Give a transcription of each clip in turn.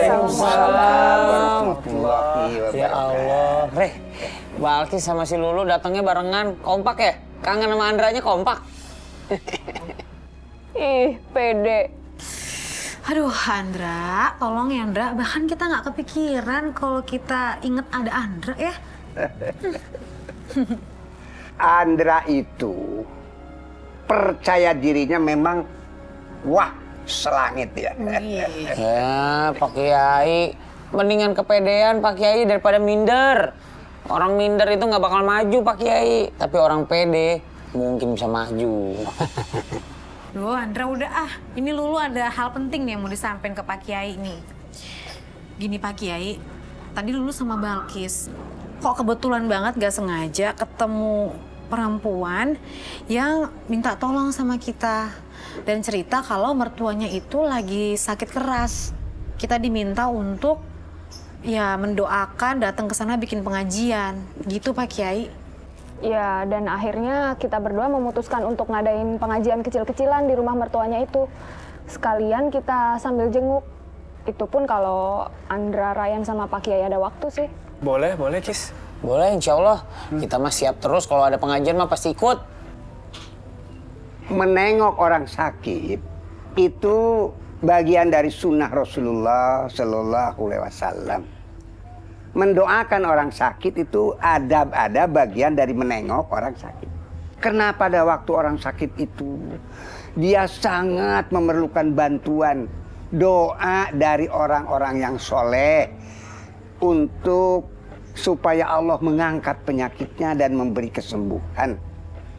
Waalaikumsalam. Ya Allah, Reh, Balkis sama si Lulu datangnya barengan, kompak ya? Kangen sama Andranya kompak. Ih, pede. Aduh, Andra, tolong ya Andra. Bahkan kita nggak kepikiran kalau kita inget ada Andra ya. Andra itu percaya dirinya memang wah selangit ya. Ya, Pak Kiai, mendingan kepedean Pak Kiai daripada minder. Orang minder itu nggak bakal maju Pak Kiai, tapi orang pede mungkin bisa maju. Duh, Andra udah ah. Ini Lulu ada hal penting nih yang mau disampaikan ke Pak Kiai nih. Gini Pak Kiai, tadi Lulu sama Balkis, kok kebetulan banget gak sengaja ketemu perempuan yang minta tolong sama kita. Dan cerita kalau mertuanya itu lagi sakit keras. Kita diminta untuk ya mendoakan, datang ke sana bikin pengajian. Gitu Pak Kiai. Ya, dan akhirnya kita berdua memutuskan untuk ngadain pengajian kecil-kecilan di rumah mertuanya itu. Sekalian kita sambil jenguk. Itu pun kalau Andra, Ryan, sama Pak Kiai ada waktu sih. Boleh, Cis. Boleh, insya Allah. Kita mah siap terus, kalau ada pengajian mah pasti ikut. Menengok orang sakit itu bagian dari sunnah Rasulullah Sallallahu Alaihi Wasallam. Mendoakan orang sakit itu ada bagian dari menengok orang sakit. Karena pada waktu orang sakit itu dia sangat memerlukan bantuan doa dari orang-orang yang soleh untuk supaya Allah mengangkat penyakitnya dan memberi kesembuhan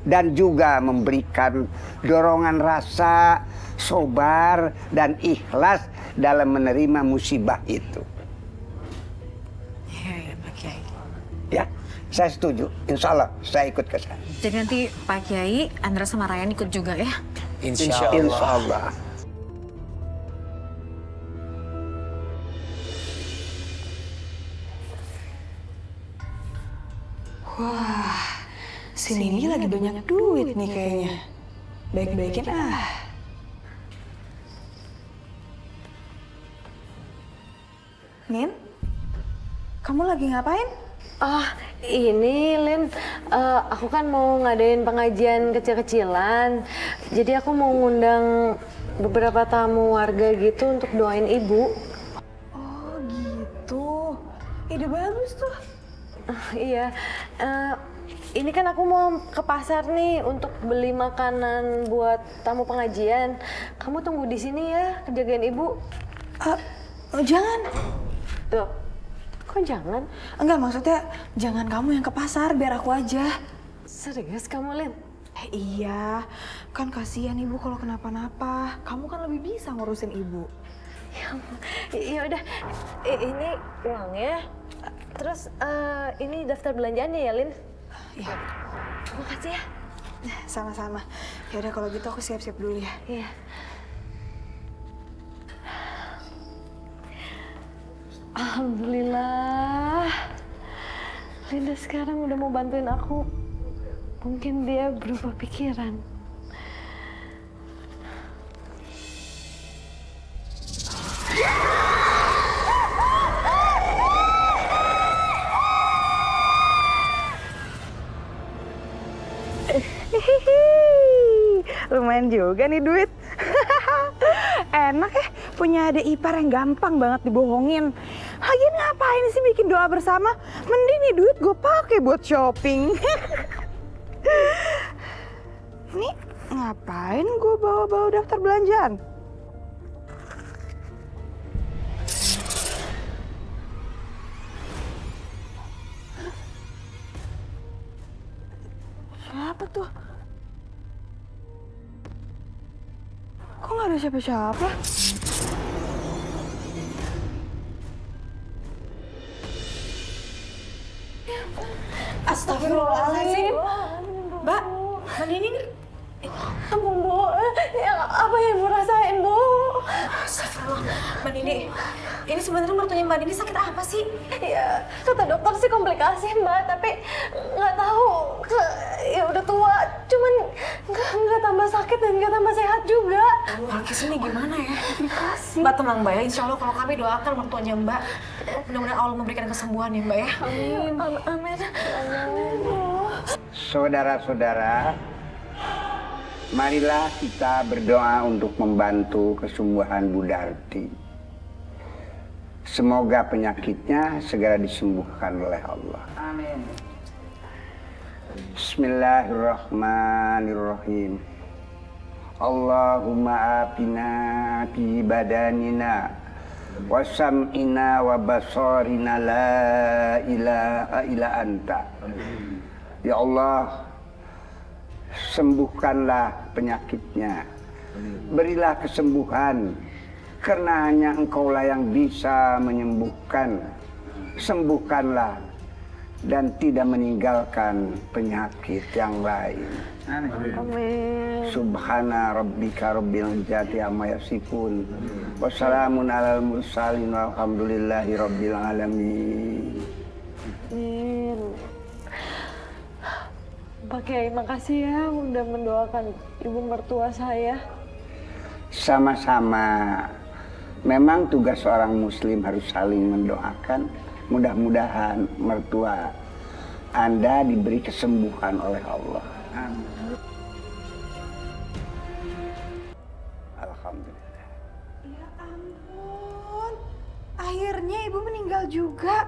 dan juga memberikan dorongan rasa sabar dan ikhlas dalam menerima musibah itu. Ya, saya setuju. Insya Allah saya ikut ke sana. Jadi nanti Pak Kiai, Andra sama Ryan ikut juga ya? Insya Allah. Insya Allah. Wah, si Nini lagi banyak duit nih kayaknya. Baik-baikin ah. Nin, kamu lagi ngapain? Ini Lin, aku kan mau ngadain pengajian kecil-kecilan. Jadi aku mau ngundang beberapa tamu warga gitu untuk doain ibu. Oh gitu, ide bagus tuh. Iya, ini kan aku mau ke pasar nih untuk beli makanan buat tamu pengajian. Kamu tunggu di sini ya, jagain ibu. Jangan. Tuh, kok jangan? Enggak, maksudnya jangan kamu yang ke pasar, biar aku aja. Serius kamu, Lin? Iya, kan kasihan ibu kalau kenapa-napa. Kamu kan lebih bisa ngurusin ibu. Ya udah, ini uangnya. Terus ini daftar belanjaannya ya, Lin? Iya. Makasih ya. Sama-sama. Ya udah kalau gitu aku siap-siap dulu ya. Iya. Alhamdulillah. Linda sekarang udah mau bantuin aku. Mungkin dia berubah pikiran. Lumayan juga nih duit. Enak ya punya adik ipar yang gampang banget dibohongin. Lagian ngapain sih bikin doa bersama? Mending nih duit gue pakai buat shopping. Nih ngapain gue bawa-bawa daftar belanjaan? Siapa tuh? Kok nggak ada siapa-siapa? Astagfirullahaladzim. Mbak, Mbak Nini. Ampun, Bu. Apa yang Ibu rasain, Bu? Astagfirullah. Mbak Nini, ini sebenarnya mertuanya Mbak Nini sakit apa sih? Ya, kata dokter sih komplikasi Mbak, tapi nggak tahu. Ya udah tua, cuman nggak tambah sakit dan nggak tambah sehat juga. Balkis ini gimana ya? Mbak tenang Mbak ya, insya Allah kalau kami doakan mertuanya Mbak, mudah-mudahan Allah memberikan kesembuhan ya Mbak ya. Amin. Amin. Saudara-saudara, marilah kita berdoa untuk membantu kesembuhan Bu Darti. Semoga penyakitnya segera disembuhkan oleh Allah. Amin. Bismillahirrahmanirrahim. Allahumma afina fi badanina wa sam'ina wa basarina la ilaha illa anta. Ya Allah, sembuhkanlah penyakitnya. Berilah kesembuhan, karena hanya Engkaulah yang bisa menyembuhkan. Sembuhkanlah dan tidak meninggalkan penyakit yang lain. Amin. Subhana rabbika rabbil izzati amma yasifun. Wassalamun alal mursalin walhamdulillahi rabbil alamin. Amin. Pak Kiai, makasih ya udah mendoakan ibu mertua saya. Sama-sama. Memang tugas seorang muslim harus saling mendoakan. Mudah-mudahan mertua Anda diberi kesembuhan oleh Allah. Amin. Alhamdulillah. Ya ampun, akhirnya ibu meninggal juga.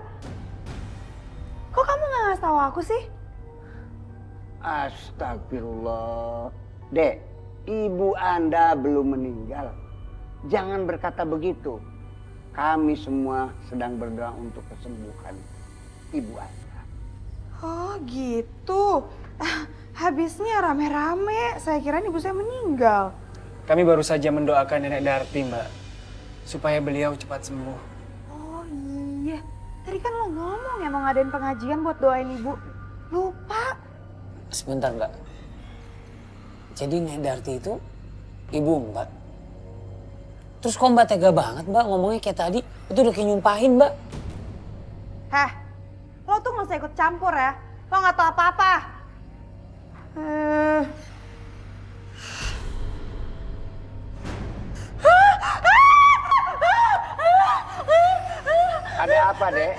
Kok kamu nggak ngasih tahu aku sih? Astagfirullah. Dek, ibu Anda belum meninggal. Jangan berkata begitu. Kami semua sedang berdoa untuk kesembuhan ibu Anda. Oh gitu. Habisnya rame-rame. Saya kira ibu saya meninggal. Kami baru saja mendoakan Nenek Darti, Mbak, supaya beliau cepat sembuh. Oh iya. Tadi kan lo ngomong ya mau ngadain pengajian buat doain ibu. Lupa. Sebentar Mbak. Jadi Nenek Darti itu ibu Mbak. Terus kok Mbak tega banget Mbak ngomongnya kayak tadi? Itu udah kayak nyumpahin Mbak. Heh, lo tuh nggak usah ikut campur ya. Lo nggak tahu apa-apa. Ada apa, Dek?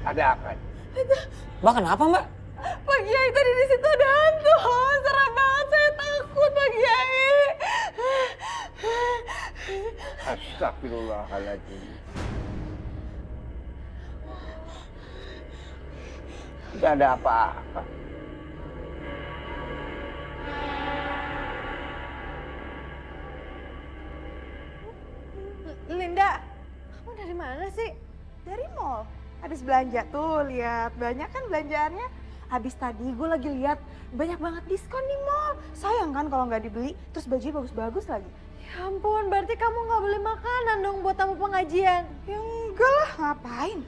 Ada apa? Mbak kenapa Mbak? Pak Kiai tadi di situ ada hantu. Serem banget, saya takut Pak Kiai. Astagfirullahaladzim. Tidak ada apa-apa. Linda, kamu dari mana sih? Dari mall. Habis belanja tuh, lihat banyak kan belanjaannya. Habis tadi gue lagi lihat banyak banget diskon di mall. Sayang kan kalau nggak dibeli, terus bajunya bagus-bagus lagi. Ya ampun, berarti kamu nggak beli makanan dong buat tamu pengajian. Ya enggak lah, ngapain?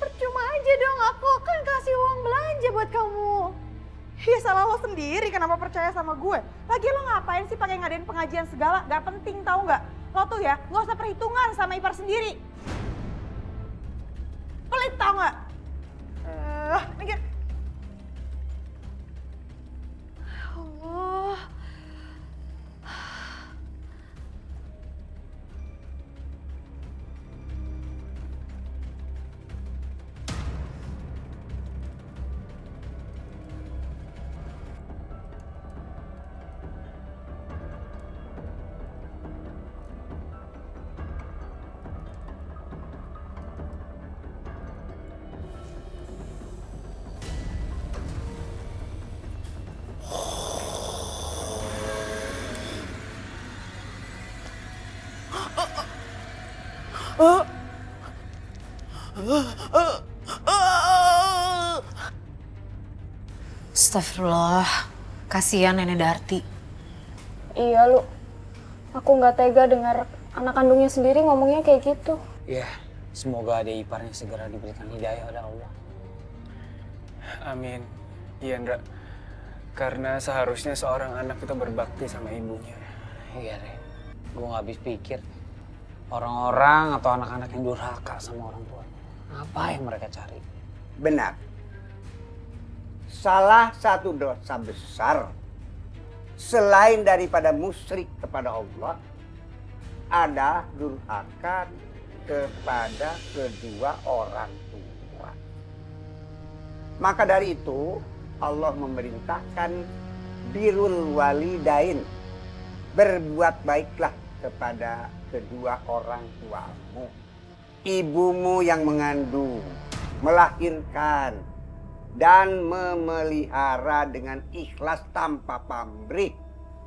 Percuma aja dong, aku akan kasih uang belanja buat kamu. Ya salah lo sendiri, kenapa percaya sama gue? Lagi lo ngapain sih pakai ngadain pengajian segala? Gak penting tahu nggak? Lo tuh ya nggak usah perhitungan sama ipar sendiri. Pelit tau nggak? Mikir. Allah. Astagfirullah, kasihan Nenek Darti. Iya lu, aku nggak tega dengar anak kandungnya sendiri ngomongnya kayak gitu. Ya, semoga adik iparnya segera diberikan hidayah oleh Allah. Amin. Iya, Ndra. Karena seharusnya seorang anak itu berbakti sama ibunya. Iya, Re. Gue gak habis pikir. Orang-orang atau anak-anak yang durhaka sama orang tua. Apa yang mereka cari? Benar. Salah satu dosa besar selain daripada musyrik kepada Allah ada durhaka kepada kedua orang tua. Maka dari itu Allah memerintahkan birrul walidain, berbuat baiklah kepada kedua orang tuamu. Ibumu yang mengandung, melahirkan, dan memelihara dengan ikhlas tanpa pamrih.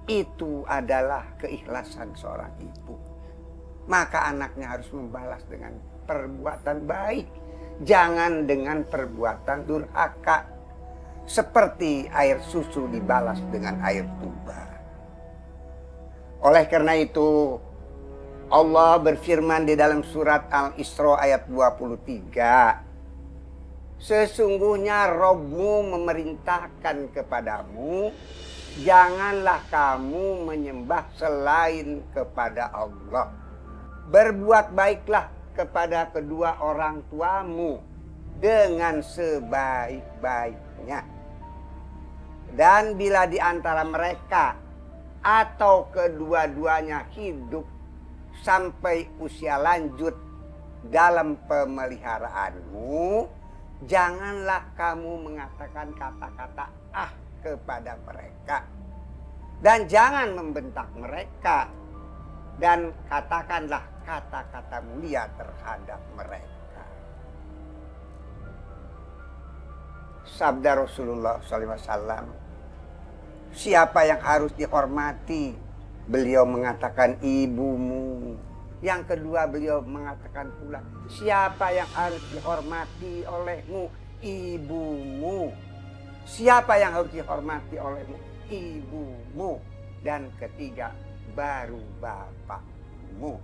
Itu adalah keikhlasan seorang ibu. Maka anaknya harus membalas dengan perbuatan baik. Jangan dengan perbuatan durhaka. Seperti air susu dibalas dengan air tuba. Oleh karena itu, Allah berfirman di dalam surat Al-Isra ayat 23. Sesungguhnya Robmu memerintahkan kepadamu, janganlah kamu menyembah selain kepada Allah. Berbuat baiklah kepada kedua orang tuamu dengan sebaik-baiknya. Dan bila di antara mereka atau kedua-duanya hidup sampai usia lanjut dalam pemeliharaanmu, janganlah kamu mengatakan kata-kata "ah" kepada mereka. Dan jangan membentak mereka. Dan katakanlah kata-kata mulia terhadap mereka. Sabda Rasulullah SAW, siapa yang harus dihormati? Beliau mengatakan ibumu. Yang kedua beliau mengatakan pula, siapa yang harus dihormati olehmu? Ibumu. Siapa yang harus dihormati olehmu? Ibumu. Dan ketiga, baru bapakmu.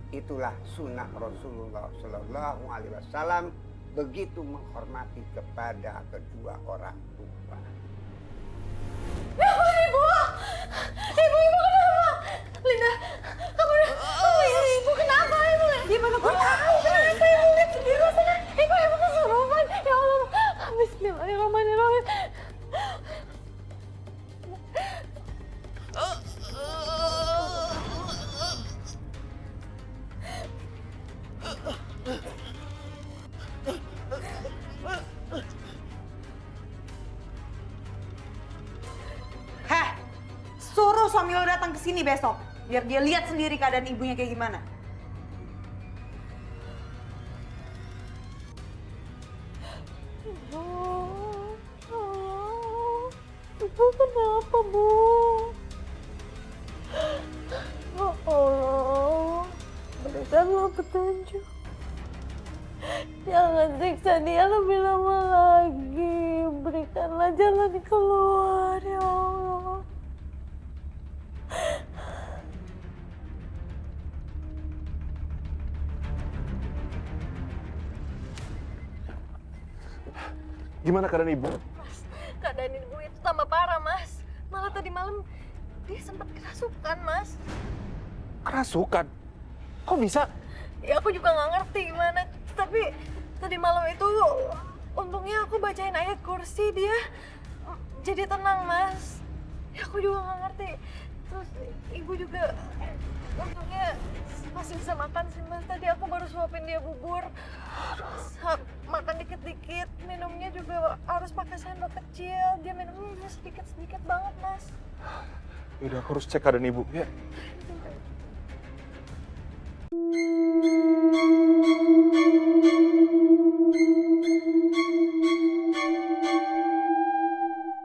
Itulah sunnah Rasulullah SAW, begitu menghormati kepada kedua orang tua. Ibu kenapa? Linda, kamu ibu kenapa ibu? Gimana aku tahu kenapa ibu lihat sendiri sana? Ibu kesurupan. Ya Allah, Bismillahirrahmanirrahim. Heh, suruh suami lo datang ke sini besok, biar dia lihat sendiri keadaan ibunya kayak gimana. Ibu kenapa, Bu? Ya Allah, berikanlah petunjuk. Jangan siksa dia lebih lama lagi. Berikanlah jalan keluar, ya Allah. Gimana keadaan ibu? Mas, keadaan ibu itu tambah parah, Mas. Malah tadi malam dia sempat kerasukan, Mas. Kerasukan? Kok bisa? Ya aku juga nggak ngerti gimana. Tapi tadi malam itu untungnya aku bacain ayat kursi, dia jadi tenang, Mas. Ya aku juga nggak ngerti. Terus ibu juga untungnya masih bisa makan sih, Mas. Tadi aku baru suapin dia bubur. Makan dikit-dikit, minumnya juga harus pakai sendok kecil. Dia minumnya sedikit-sedikit banget, Mas. Yaudah, aku harus cek keadaan ibu ya.